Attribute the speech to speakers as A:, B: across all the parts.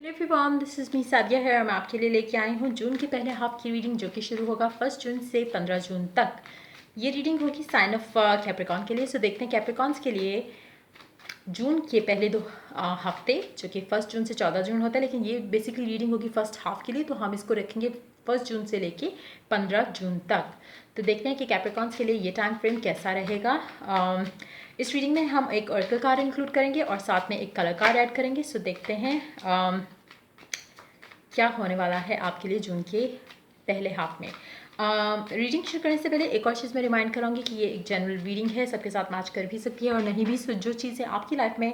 A: Everyone, this is me Sadia है और मैं आपके लिए लेके आई हूँ जून के पहले हाफ की रीडिंग जो कि शुरू होगा 1 जून से 15 जून तक। ये रीडिंग होगी साइन ऑफ कैप्रिकॉन के लिए। सो देखते हैं कैप्रिकॉन्स के लिए जून के पहले दो हफ्ते जो कि 1 जून से 14 जून होता है, लेकिन ये बेसिकली रीडिंग होगी फर्स्ट हाफ के लिए, तो हम इसको रखेंगे 1 जून से लेके 15 जून तक। तो देखते हैं कि कैप्रिकॉन्स के लिए ये टाइम फ्रेम कैसा रहेगा। इस रीडिंग में हम एक ऑरेकल कार्ड इंक्लूड करेंगे और साथ में एक कलर कार्ड ऐड करेंगे। सो देखते हैं क्या होने वाला है आपके लिए जून के पहले हाफ में। रीडिंग शुरू करने से पहले एक और चीज़ मैं रिमाइंड कराऊंगी कि ये एक जनरल रीडिंग है, सबके साथ मैच कर भी सकती है और नहीं भी। सो जो चीज़ें आपकी लाइफ में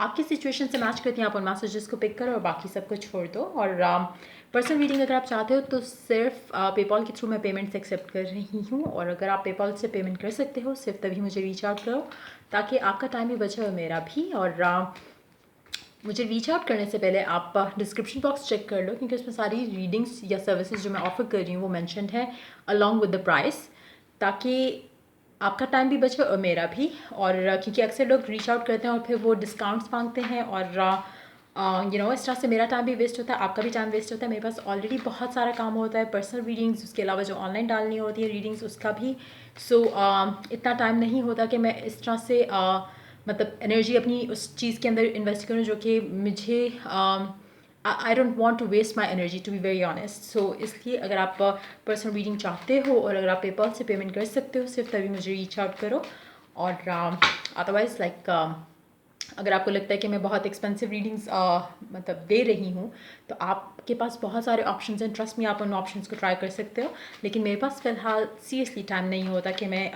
A: आपकी सिचुएशन से मैच करती हैं आप उन मैसेजेस को पिक करो और बाकी सब कुछ छोड़ दो। और पर्सनल रीडिंग अगर आप चाहते हो तो सिर्फ पेपॉल के थ्रू मैं पेमेंट्स एक्सेप्ट कर रही हूँ, और अगर आप पेपॉल से पेमेंट कर सकते हो सिर्फ तभी मुझे रीच आउट करो, ताकि आपका टाइम भी बचे और मेरा भी। और मुझे रीच आउट करने से पहले आप डिस्क्रिप्शन बॉक्स चेक कर लो, क्योंकि उसमें सारी रीडिंग्स या सर्विसेज जो मैं ऑफर कर रही हूँ वो मेंशन्ड है अलॉन्ग विद द प्राइस, ताकि आपका टाइम भी बचे और मेरा भी। और क्योंकि अक्सर लोग रीच आउट करते हैं और फिर वो डिस्काउंट्स मांगते हैं और इस तरह से मेरा टाइम भी वेस्ट होता है, आपका भी टाइम वेस्ट होता है। मेरे पास ऑलरेडी बहुत सारा काम होता है, पर्सनल रीडिंग्स, उसके अलावा जो ऑनलाइन डालनी होती है रीडिंग्स उसका भी। सो इतना टाइम नहीं होता कि मैं इस तरह से मतलब एनर्जी अपनी उस चीज़ के अंदर इन्वेस्ट करूँ जो कि मुझे I don't want to waste my energy, to be very honest. So इसलिए अगर आप पर्सनल रीडिंग चाहते हो और अगर आप पेपॉल से पेमेंट कर सकते हो सिर्फ तभी मुझे रीच आउट करो। और अदरवाइज़ अगर आपको लगता है कि मैं बहुत एक्सपेंसिव रीडिंग्स मतलब दे रही हूँ तो आपके पास बहुत सारे ऑप्शंस हैं, ट्रस्ट में आप उन ऑप्शंस को ट्राई कर सकते हो। लेकिन मेरे पास फ़िलहाल सीरियसली टाइम नहीं होता कि मैं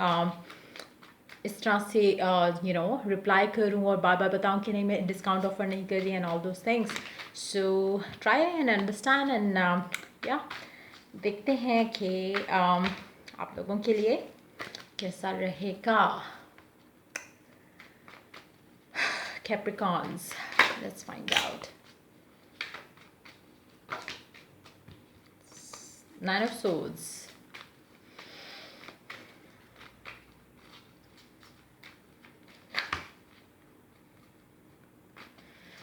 A: इस तरह से रिप्लाई करूँ और बार बार बताऊँ कि नहीं मैं डिस्काउंट ऑफर नहीं कर रही and all those things. So try and understand and या देखते हैं कि आप लोगों के लिए कैसा रहेगा। Capricorns, let's find out. Nine of Swords.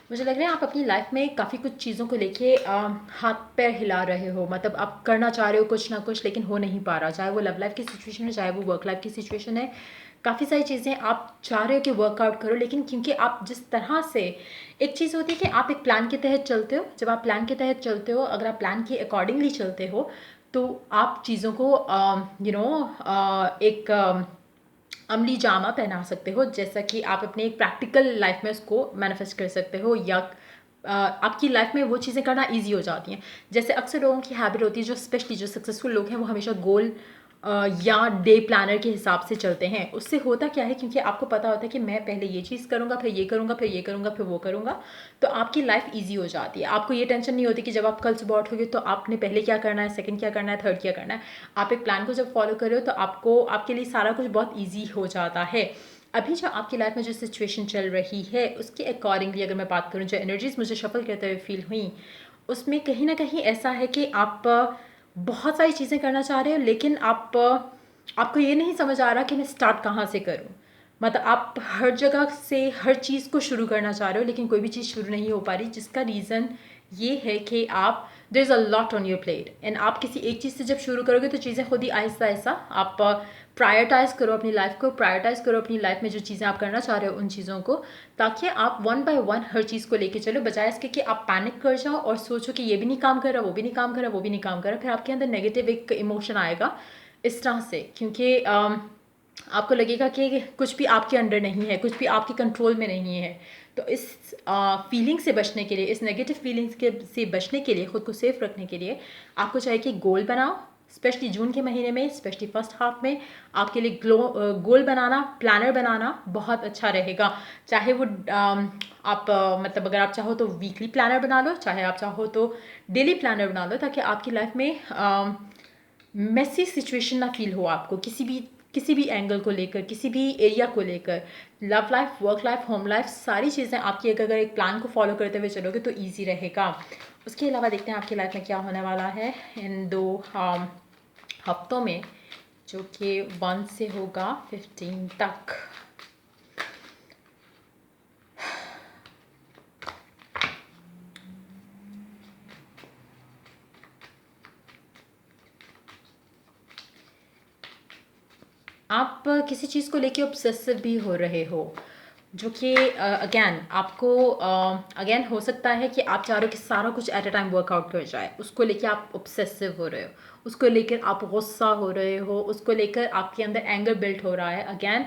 A: मुझे लग रहा है आप अपनी लाइफ में काफ़ी कुछ चीज़ों को लेके हाथ पैर हिला रहे हो, मतलब आप करना चाह रहे हो कुछ ना कुछ लेकिन हो नहीं पा रहा, चाहे वो लव लाइफ की सिचुएशन है चाहे वो वर्क लाइफ की सिचुएशन है। काफ़ी सारी चीज़ें आप चाह रहे हो कि वर्कआउट करो, लेकिन क्योंकि आप जिस तरह से, एक चीज़ होती है कि आप एक प्लान के तहत चलते हो, जब आप प्लान के तहत चलते हो, अगर आप प्लान के अकॉर्डिंगली चलते हो तो आप चीज़ों को एक अमली जामा पहना सकते हो, जैसा कि आप अपने एक प्रैक्टिकल लाइफ में उसको मैनिफेस्ट कर सकते हो, या आपकी लाइफ में वो चीज़ें करना इजी हो जाती हैं। जैसे अक्सर लोगों की हैबिट होती है, जो स्पेशली जो सक्सेसफुल लोग हैं वो हमेशा गोल या डे प्लानर के हिसाब से चलते हैं। उससे होता क्या है, क्योंकि आपको पता होता है कि मैं पहले ये चीज़ करूँगा, फिर ये करूँगा, फिर ये करूँगा, फिर वो करूँगा, तो आपकी लाइफ ईजी हो जाती है। आपको ये टेंशन नहीं होती कि जब आप कल सुबह उठोगे तो आपने पहले क्या करना है, सेकंड क्या करना है, थर्ड क्या करना है। आप एक प्लान को जब फॉलो कर रहे हो तो आपको आपके लिए सारा कुछ बहुत ईजी हो जाता है। अभी जो आपकी लाइफ में जो सिचुएशन चल रही है उसके अकॉर्डिंगली अगर मैं बात करूँ, जो एनर्जीज मुझे शफल करते हुए फील हुई, उसमें कहीं ना कहीं ऐसा है कि आप बहुत सारी चीज़ें करना चाह रहे हो, लेकिन आपको ये नहीं समझ आ रहा कि मैं स्टार्ट कहाँ से करूँ। मतलब आप हर जगह से हर चीज़ को शुरू करना चाह रहे हो लेकिन कोई भी चीज़ शुरू नहीं हो पा रही, जिसका रीज़न ये है कि आप there is a lot on your plate, and आप किसी एक चीज़ से जब शुरू करोगे तो चीज़ें खुद ही आहिस्ता आहिस्ता आप प्रायोरिटाइज़ करो अपनी लाइफ को, प्रायोरिटाइज़ करो अपनी लाइफ में जो चीज़ें आप करना चाह रहे हो उन चीज़ों को, ताकि आप वन बाय वन हर चीज़ को लेके चलो, बजाय इसके कि आप पैनिक कर जाओ और सोचो कि ये भी नहीं काम कर रहा, वो भी नहीं काम कर रहा, वो भी नहीं काम कर रहा, फिर आपके अंदर नेगेटिव एक इमोशन आएगा इस तरह से, क्योंकि आपको लगेगा कि कुछ भी आपके अंडर नहीं है, कुछ भी आपके कंट्रोल में नहीं है। तो इस फीलिंग से बचने के लिए, इस नेगेटिव फीलिंग्स के से बचने के लिए, ख़ुद को सेफ रखने के लिए आपको चाहिए कि गोल बनाओ, स्पेशली जून के महीने में, स्पेशली फर्स्ट हाफ में आपके लिए गोल बनाना, प्लानर बनाना बहुत अच्छा रहेगा। चाहे वो आप मतलब अगर आप चाहो तो वीकली प्लानर बना लो, चाहे आप चाहो तो डेली प्लानर बना लो, ताकि आपकी लाइफ में मेसी सिचुएशन ना फील हो आपको, किसी भी एंगल को लेकर, किसी भी एरिया को लेकर। Love life, work life, home life, सारी चीज़ें आपकी अगर एक प्लान को फॉलो करते हुए चलोगे तो ईजी रहेगा। उसके अलावा देखते हैं आपकी लाइफ में क्या होने वाला है इन 2 हफ्तों में, जो कि 1 से होगा 15 तक। आप किसी चीज़ को लेके ऑब्सेसिव भी हो रहे हो, जो कि अगेन आपको अगेन हो सकता है कि आप चाह रहे हो कि सारा कुछ एट अ टाइम वर्कआउट कर जाए, उसको लेके आप ऑब्सेसिव हो रहे हो, उसको लेकर आप गुस्सा हो रहे हो, उसको लेकर आपके अंदर एंगर बिल्ट हो रहा है। अगेन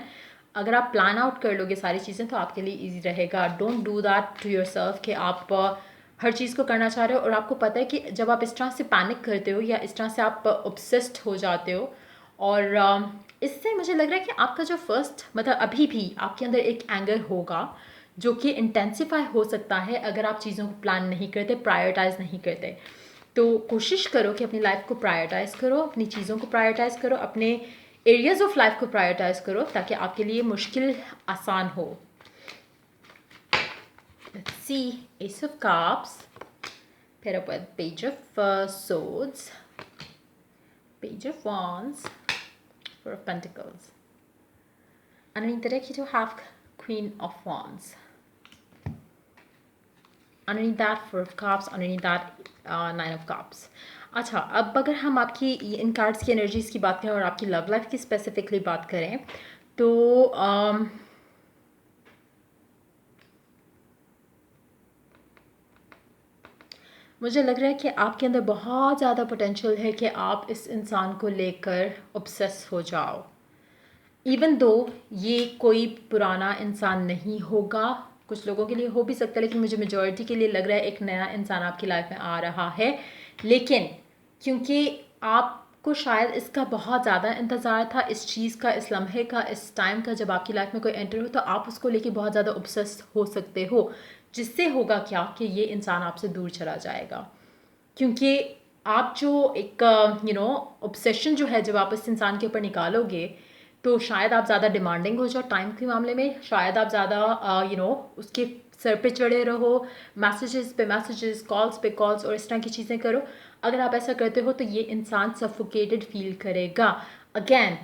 A: अगर आप प्लान आउट कर लोगे सारी चीज़ें तो आपके लिए ईजी रहेगा। Don't do that to yourself कि आप हर चीज़ को करना चाह रहे हो और आपको पता है कि जब आप इस तरह से पैनिक करते हो या इस तरह से आप ऑब्सेस्ड हो जाते हो, और इससे मुझे लग रहा है कि आपका जो फर्स्ट मतलब अभी भी आपके अंदर एक एंगर होगा जो कि इंटेंसिफाई हो सकता है अगर आप चीज़ों को प्लान नहीं करते, प्रायोरिटाइज नहीं करते। तो कोशिश करो कि अपनी लाइफ को प्रायोरिटाइज करो, अपनी चीज़ों को प्रायोरिटाइज करो, अपने एरियाज ऑफ लाइफ को प्रायोरिटाइज करो ताकि आपके लिए मुश्किल आसान हो। Let's see, Ace of Cups paired up with Page of Swords, Page of Wands, Four of Pentacles. Underneath the deck you do have Queen of Wands. Underneath that Four of Cups, underneath that Nine of Cups. अच्छा, अब अगर हम आपकी इन cards की energies की बात करें और आपकी लव लाइफ की स्पेसिफिकली बात करें तो मुझे लग रहा है कि आपके अंदर बहुत ज़्यादा पोटेंशियल है कि आप इस इंसान को लेकर ऑब्सेस हो जाओ। इवन दो ये कोई पुराना इंसान नहीं होगा, कुछ लोगों के लिए हो भी सकता है, लेकिन मुझे मेजॉरिटी के लिए लग रहा है एक नया इंसान आपकी लाइफ में आ रहा है। लेकिन क्योंकि आपको शायद इसका बहुत ज़्यादा इंतज़ार था, इस चीज़ का, इस लम्हे का, इस टाइम का, जब आपकी लाइफ में कोई एंटर हो तो आप उसको लेके बहुत ज़्यादा ऑब्सेस्ड हो सकते हो, जिससे होगा क्या कि ये इंसान आपसे दूर चला जाएगा। क्योंकि आप जो एक ऑब्सेशन जो है जब आप इस इंसान के ऊपर निकालोगे तो शायद आप ज़्यादा डिमांडिंग हो जाओ टाइम के मामले में, शायद आप ज़्यादा उसके सर पे चढ़े रहो, मैसेजेस पे मैसेजेस, कॉल्स पे कॉल्स और इस तरह की चीज़ें करो। अगर आप ऐसा करते हो तो ये इंसान सफोकेटेड फील करेगा। अगेन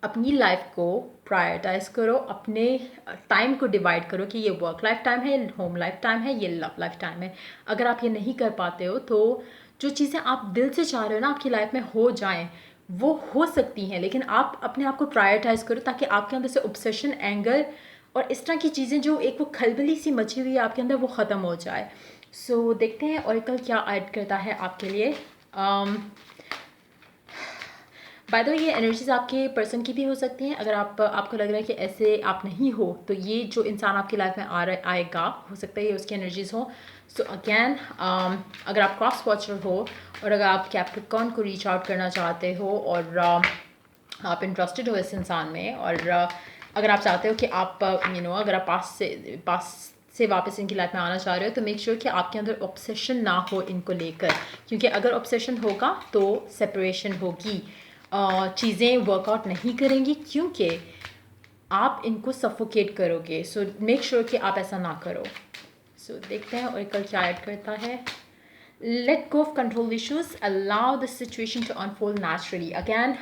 A: अपनी लाइफ को प्रायोरिटाइज करो, अपने टाइम को डिवाइड करो कि ये वर्क लाइफ टाइम है, होम लाइफ टाइम है, ये लव लाइफ टाइम है। अगर आप ये नहीं कर पाते हो तो जो चीज़ें आप दिल से चाह रहे हो ना आपकी लाइफ में हो जाएं, वो हो सकती हैं, लेकिन आप अपने आप को प्रायोरिटाइज करो ताकि आपके अंदर से ऑब्सेशन, एंगर और इस तरह की चीज़ें जो एक वो खलबली सी मची हुई है आपके अंदर, वो ख़त्म हो जाए। सो देखते हैं ऑरेकल क्या ऐड करता है आपके लिए। बाय द वे ये एनर्जीज आपके पर्सन की भी हो सकती हैं। अगर आपको लग रहा है कि ऐसे आप नहीं हो तो ये जो इंसान आपकी लाइफ में आएगा हो सकता है ये उसकी एनर्जीज हो। सो अगेन अगर आप क्रॉस वॉचर हो और अगर आप कैप्रिकॉर्न को रीच आउट करना चाहते हो और आप इंटरेस्टेड हो इस इंसान में, और अगर आप चाहते हो कि आप अगर आप पास से वापस इनकी लाइफ में आना चाह रहे हो तो मेक श्योर कि आपके अंदर ऑब्सेशन ना हो इनको लेकर, क्योंकि अगर ऑब्सेशन होगा तो सेपरेशन होगी, चीज़ें वर्कआउट नहीं करेंगी क्योंकि आप इनको सफोकेट करोगे। सो मेक श्योर कि आप ऐसा ना करो। सो देखते हैं ऑरेकल क्या ऐड करता है। Let go of control issues, allow this situation to unfold naturally. Again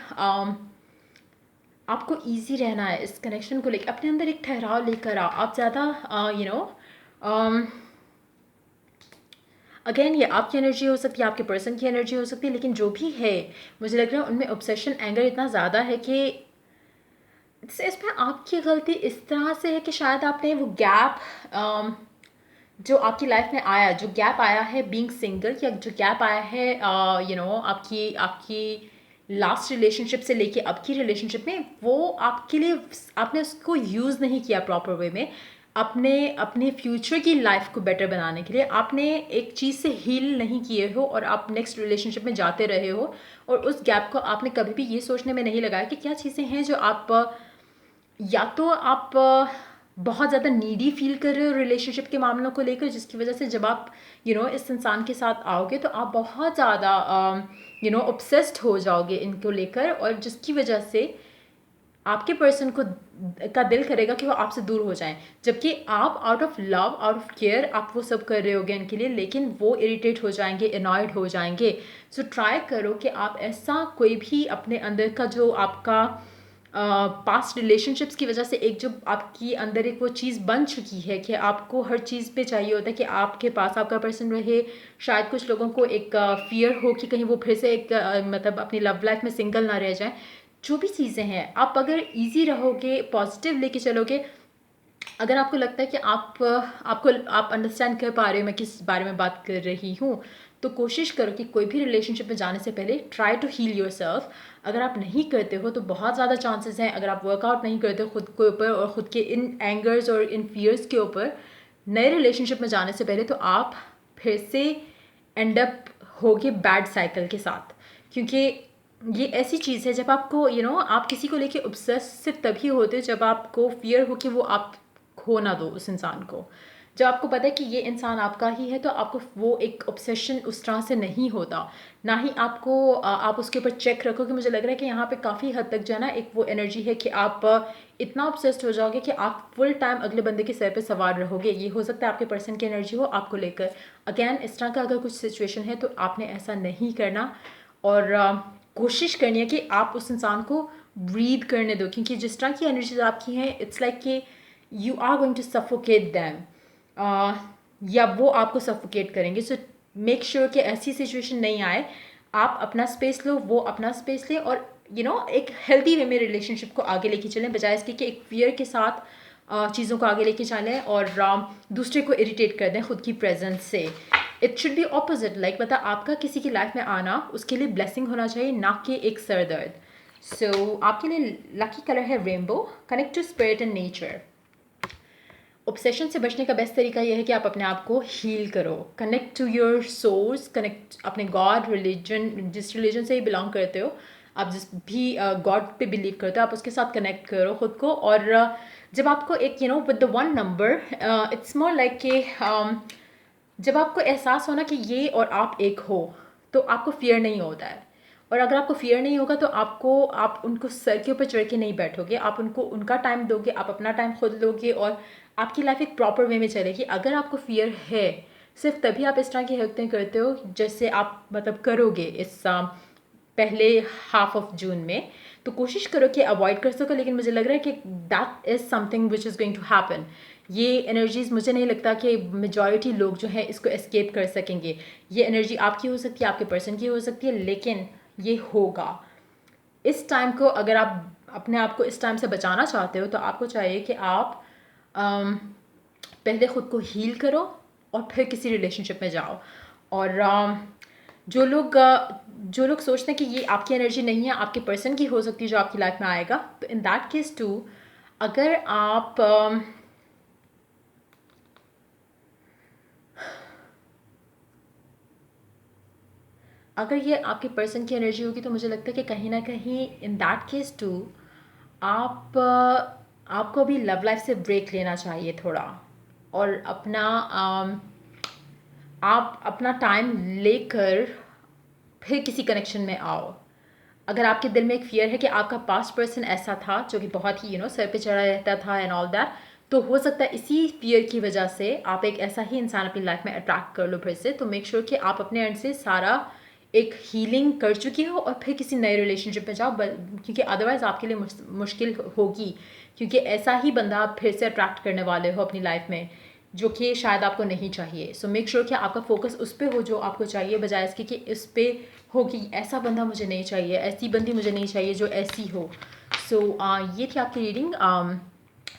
A: आपको ईजी रहना है इस कनेक्शन को लेकर, अपने अंदर एक ठहराव लेकर आओ। आप ज़्यादा अगेन ये आपकी एनर्जी हो सकती है, आपके पर्सन की एनर्जी हो सकती है, लेकिन जो भी है मुझे लग रहा है उनमें ऑब्सेशन, एंगर इतना ज़्यादा है कि इसमें आपकी गलती इस तरह से है कि शायद आपने वो गैप जो आपकी लाइफ में आया, जो गैप आया है बीइंग सिंगल, या जो गैप आया है आपकी लास्ट रिलेशनशिप से लेके अब की रिलेशनशिप में, वो आपके लिए आपने उसको यूज़ नहीं किया प्रॉपर वे में। अपने फ्यूचर की लाइफ को बेटर बनाने के लिए आपने एक चीज़ से हील नहीं किए हो और आप नेक्स्ट रिलेशनशिप में जाते रहे हो, और उस गैप को आपने कभी भी ये सोचने में नहीं लगाया कि क्या चीज़ें हैं जो आप या तो आप बहुत ज़्यादा नीडी फील कर रहे हो रिलेशनशिप के मामलों को लेकर, जिसकी वजह से जब आप इस इंसान के साथ आओगे तो आप बहुत ज़्यादा ऑब्सेस्ड हो जाओगे इनको लेकर, और जिसकी वजह से आपके पर्सन का दिल करेगा कि वो आपसे दूर हो जाएं, जबकि आप out of love, out of care आप वो सब कर रहे होगे इनके लिए, लेकिन वो इरिटेट हो जाएंगे, अनॉयड हो जाएंगे। सो ट्राई करो कि आप ऐसा कोई भी अपने अंदर का जो आपका पास्ट रिलेशनशिप्स की वजह से एक जो आपकी अंदर एक वो चीज़ बन चुकी है कि आपको हर चीज़ पे चाहिए होता है कि आपके पास आपका पर्सन रहे। शायद कुछ लोगों को एक फियर हो कि कहीं वो फिर से एक मतलब अपनी लव लाइफ में सिंगल ना रह जाए, जो भी चीज़ें हैं, आप अगर ईज़ी रहोगे, पॉजिटिव लेके चलोगे, अगर आपको लगता है कि आप अंडरस्टैंड कर पा रहे हो मैं किस बारे में बात कर रही हूँ, तो कोशिश करो कि कोई भी रिलेशनशिप में जाने से पहले ट्राई टू हील योरसेल्फ। अगर आप नहीं करते हो तो बहुत ज़्यादा चांसेस हैं, अगर आप वर्कआउट नहीं करते हो खुद के ऊपर और ख़ुद के इन एंगर्स और इन फियर्स के ऊपर, नए रिलेशनशिप में जाने से पहले तो आप फिर से एंड अप होगे बैड साइकिल के साथ। क्योंकि ये ऐसी चीज़ है, जब आपको आप किसी को लेके ऑब्सेसिव तभी होते हो जब आपको फियर हो कि वो आप खो ना दो उस इंसान को। जब आपको पता है कि ये इंसान आपका ही है, तो आपको वो एक ऑब्सेशन उस तरह से नहीं होता। ना ही आप उसके ऊपर चेक रखो कि मुझे लग रहा है कि यहाँ पे काफ़ी हद तक जो है ना एक वो एनर्जी है कि आप इतना ऑब्सेस्ड हो जाओगे कि आप फुल टाइम अगले बंदे के सर पे सवार रहोगे। ये हो सकता है आपके पर्सन की एनर्जी हो आपको लेकर। अगेन इस तरह का अगर कुछ सिचुएशन है तो आपने ऐसा नहीं करना, और कोशिश करनी है कि आप उस इंसान को ब्रीद करने दो, क्योंकि जिस तरह की एनर्जीज आपकी हैं, इट्स लाइक कि you are going to suffocate them, या वो आपको सफोकेट करेंगे। सो मेक श्योर कि ऐसी सिचुएशन नहीं आए। आप अपना स्पेस लो, वो अपना स्पेस ले, और एक हेल्दी वे में रिलेशनशिप को आगे लेके चलें, बजाय इसके कि एक फियर के साथ चीज़ों को आगे लेके चलें और दूसरे को इरिटेट कर दें खुद की प्रेजेंस से। It should be opposite, like मतलब आपका किसी की लाइफ में आना उसके लिए ब्लेसिंग होना चाहिए, ना कि एक सर दर्द। सो आपके लिए लकी कलर है rainbow. Connect to spirit and nature. Obsession से बचने का बेस्ट तरीका यह है कि आप अपने आप को हील करो, connect to your source, connect अपने गॉड, रिलीजन, जिस रिलीजन से ही बिलोंग करते हो, आप जिस भी गॉड पे बिलीव करते हो, आप उसके साथ कनेक्ट करो खुद को। और जब आपको एक with the one number, it's more like कि जब आपको एहसास हो ना कि ये और आप एक हो, तो आपको फियर नहीं होता है। और अगर आपको फियर नहीं होगा तो आप उनको सर के ऊपर चढ़ के नहीं बैठोगे, आप उनको उनका टाइम दोगे, आप अपना टाइम खुद लोगे, और आपकी लाइफ एक प्रॉपर वे में चलेगी। अगर आपको फियर है, सिर्फ तभी आप इस तरह की हरकतें करते हो जैसे आप मतलब करोगे इस पहले हाफ ऑफ जून में, तो कोशिश करो कि अवॉइड कर सको। लेकिन मुझे लग रहा है कि that is something which is going to happen. ये एनर्जीज़ मुझे नहीं लगता कि मेजॉरिटी लोग जो है इसको एस्केप कर सकेंगे। ये एनर्जी आपकी हो सकती है, आपके पर्सन की हो सकती है, लेकिन ये होगा। इस टाइम को अगर आप अपने आप को इस टाइम से बचाना चाहते हो, तो आपको चाहिए कि आप पहले ख़ुद को हील करो और फिर किसी रिलेशनशिप में जाओ। और जो लोग सोचते हैं कि ये आपकी एनर्जी नहीं है, आपके पर्सन की हो सकती है जो आपकी लाइफ में आएगा, तो इन दैट केस टू, अगर आप अगर ये आपके पर्सन की एनर्जी होगी, तो मुझे लगता है कि कहीं ना कहीं इन दैट केस टू आपको अभी लव लाइफ से ब्रेक लेना चाहिए थोड़ा, और आप अपना टाइम लेकर फिर किसी कनेक्शन में आओ। अगर आपके दिल में एक फियर है कि आपका पास्ट पर्सन ऐसा था जो कि बहुत ही सर पे चढ़ा रहता था एंड ऑल दैट, तो हो सकता है इसी फियर की वजह से आप एक ऐसा ही इंसान अपनी लाइफ में अट्रैक्ट कर लो फिर से। तो मेक श्योर कि आप अपने एंड से सारा एक हीलिंग कर चुकी हो और फिर किसी नए रिलेशनशिप में जाओ, क्योंकि अदरवाइज़ आपके लिए मुश्किल होगी, क्योंकि ऐसा ही बंदा आप फिर से अट्रैक्ट करने वाले हो अपनी लाइफ में जो कि शायद आपको नहीं चाहिए। सो मेक श्योर कि आपका फोकस उस पर हो जो आपको चाहिए, बजाय इसके कि इस पर हो कि ऐसा बंदा मुझे नहीं चाहिए, ऐसी बंदी मुझे नहीं चाहिए जो ऐसी हो। सो ये थी आपकी रीडिंग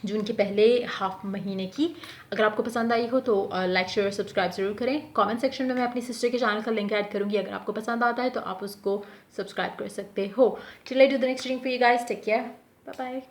A: जून के पहले हाफ महीने की। अगर आपको पसंद आई हो तो लाइक शेयर सब्सक्राइब ज़रूर करें। कमेंट सेक्शन में मैं अपनी सिस्टर के चैनल का लिंक ऐड करूँगी, अगर आपको पसंद आता है तो आप उसको सब्सक्राइब कर सकते हो। Till I do the next reading for you guys, take care, bye bye.